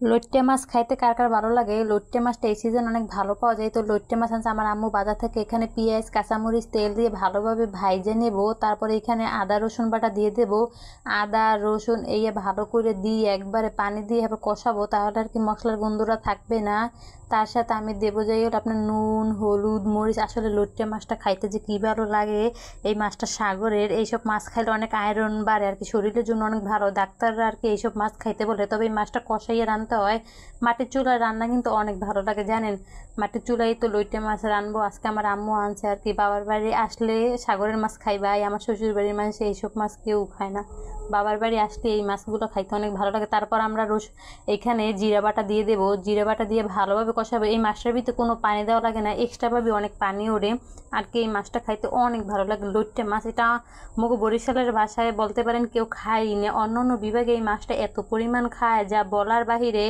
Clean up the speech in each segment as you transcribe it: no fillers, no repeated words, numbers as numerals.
লইট্টে মাছ খাইতে কার কার ভালো লাগে। লইট্টে মাছটা এই সিজন অনেক ভালো পাওয়া যায়। তো লইট্টে মাছ আনছে আমার আম্মু বাজার থেকে। এখানে পেঁয়াজ কাঁচামরিচ তেল দিয়ে ভালোভাবে ভাইজে নেব। তারপরে এখানে আদা রসুন বাটা দিয়ে দেব। আদা রসুন এই ভালো করে দিয়ে একবারে পানি দিয়ে এবার কষাবো, তাহলে আর কি মশলার গন্ধটা থাকবে না। তার সাথে আমি দেবো যাই হলো আপনার নুন হলুদ মরিচ। আসলে লইট্টে মাছটা খাইতে যে কী ভালো লাগে। এই মাছটা সাগরের, এইসব মাছ খাইলে অনেক আয়রন বাড়ে আর কি, শরীরের জন্য অনেক ভালো। ডাক্তাররা আর কি এইসব মাছ খাইতে বলে। তবে এই মাছটা কষাইয়ে রান্নতে হয়। মাটির চুলায় রান্না কিন্তু অনেক ভালো লাগে জানেন। মাটির চুলায় তো লইট্টে মাছ রানবো আজকে। আমার আম্মু আনছে আর কি। বাবার বাড়ি আসলে সাগরের মাছ খাইবাই, আমার শ্বশুর বাড়ির মানুষ এইসব মাছ কেউ খায় না। বাবার বাড়ি আসলে এই মাছগুলো খাইতে অনেক ভালো লাগে। তারপর আমরা এখানে জিরা বাটা দিয়ে দেবো। জিরা বাটা দিয়ে ভালোভাবে কষাবো। এই মাছটার ভিতরে কোনো পানি দেওয়া লাগে না, এক্সট্রাভাবে অনেক পানি ওঠে আর কি। এই মাছটা খাইতে অনেক ভালো লাগে। লইট্টে মাছ এটা মুখ বরিশালের ভাষায় বলতে পারেন কেউ খাই না, অন্য অন্য বিভাগে এই মাছটা এত পরিমাণ খায় যা বলার বাহিরে।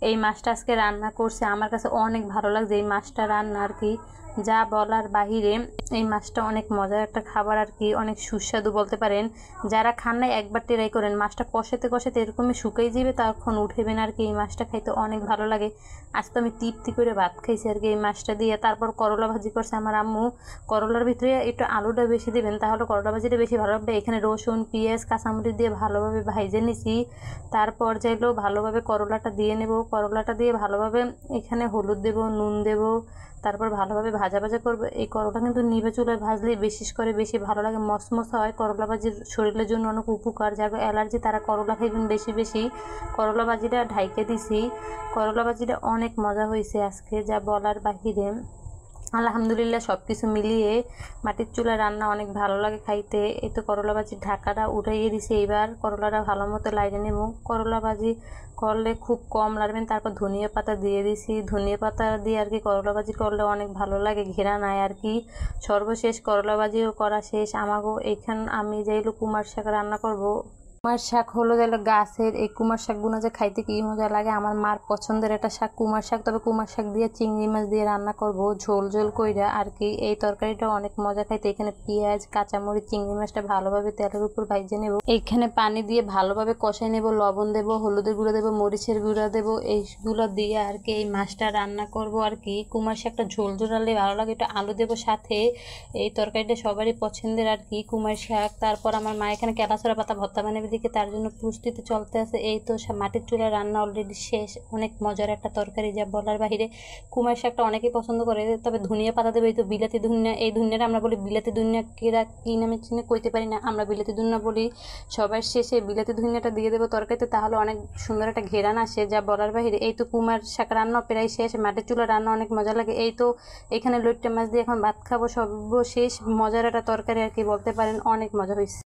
এই মাছটা আজকে রান্না করছে, আমার কাছে অনেক ভালো লাগছে এই মাছটা রান্না আর কি, যা বলার বাহিরে। এই মাছটা অনেক মজার একটা খাবার আর কি, অনেক সুস্বাদু বলতে পারেন। যারা খান না একবার ট্রাই করেন। মাছটা কষাতে কষাতে এরকমই শুকাই যাবে, তখন উঠেবেন আর কি। এই মাছটা খাইতে অনেক ভালো লাগে। আজ তো আমি তৃপ্তি করে ভাত খাইছি আর কি এই মাছটা দিয়ে। তারপর করলা ভাজি করছে আমার আম্মু। করলার ভিতরে একটু আলুটা বেশি দিবেন, তাহলে করলা ভাজিটা বেশি ভালো লাগবে। এখানে রসুন পেঁয়াজ কাঁচামরিচ দিয়ে ভালোভাবে ভাইজে নিছি। তারপর চাইলেও ভালোভাবে করলাটা দিয়ে নেব। করলাটা দিয়ে ভালোভাবে এখানে হলুদ দেব নুন দেব। তারপর ভালোভাবে ভাজা ভাজা করবো। এই করলা কিন্তু নিভে চুলায় ভাজলে বিশেষ করে বেশি ভালো লাগে, মশমশা হয়। করলা ভাজির শরীরের জন্য অনেক উপকার, যারা অ্যালার্জি তারা করলা খাইবেন বেশি বেশি। করলা ভাজিটা ঢাইকে দিছি। করলা ভাজিটা অনেক মজা হয়েছে আজকে, যা বলার বাহিরে। আলহামদুলিল্লাহ সব কিছু মিলিয়ে মাটির চুলায় রান্না অনেক ভালো লাগে খাইতে। এই তো করলা ভাজির ঢাকাটা উঠাইয়ে দিছি। এবার করলাটা ভালো মতো লাইনে নেব। করলা ভাজি করলে খুব কম লাগবেন। তারপর ধনিয়া পাতা দিয়ে দিছি। ধনিয়া পাতা দিয়ে আর কি করলা ভাজি করলে অনেক ভালো লাগে, ঘেরা নাই আর কি। সর্বশেষ করলা ভাজিও করা শেষ আমাগো। এখান আমি যাইলো কুমার শাক রান্না করব। কুমার শাক হলো গেলো গাছের। এই কুমার শাকগুলো যে খাইতে কি মজা লাগে, আমার মার পছন্দের একটা শাক কুমার শাক। তবে কুমার শাক দিয়ে চিংড়ি মাছ দিয়ে রান্না করব ঝোল ঝোল কইরা আর কি। এই তরকারিটা অনেক মজা খাইতে। এখানে পেঁয়াজ কাঁচামরিচ চিংড়ি মাছটা ভালোভাবে তেলের উপর ভাইজে নেব। এইখানে পানি দিয়ে ভালোভাবে কষাই নেব। লবণ দেব হলুদের গুঁড়া দেবো মরিচের গুঁড়া দেবো, এইগুলো দিয়ে আর কি এই মাছটা রান্না করব আর কি। কুমার শাকটা ঝোল ঝোল রান্নলে ভালো লাগে। একটু আলু দেবো সাথে। এই তরকারিটা সবারই পছন্দের আর কি কুমার শাক। তারপর আমার মা এখানে কেলাচড়া পাতা ভর্তা বানাবে দিকে, তার জন্য প্রস্তুতি চলতে আছে। এই তো মাটির চুলায় রান্না অলরেডি শেষ। অনেক মজার একটা তরকারি, যা বলার বাহিরে। কুমার শাকটা অনেকেই পছন্দ করে, তবে ধনিয়া পাতা দেবে। এই তো বিলাতি ধনিয়া, এই ধনিয়াটা আমরা বলি বিলাতি ধনিয়া, কেরা কী নামে চিনে কইতে পারি না, আমরা বিলাতি ধনিয়া বলি। সবার শেষে বিলাতি ধনিয়াটা দিয়ে দেবো তরকারিতে, তাহলে অনেক সুন্দর একটা ঘেরান আসে, যা বলার বাহিরে। এই তো কুমার শাক রান্না প্রায় শেষ। মাটির চুলা রান্না অনেক মজা লাগে। এই তো এখানে লইট্টে মাছ দিয়ে এখন ভাত খাবো। সর্বশেষ মজার একটা তরকারি আর কি বলতে পারেন, অনেক মজা হয়েছে।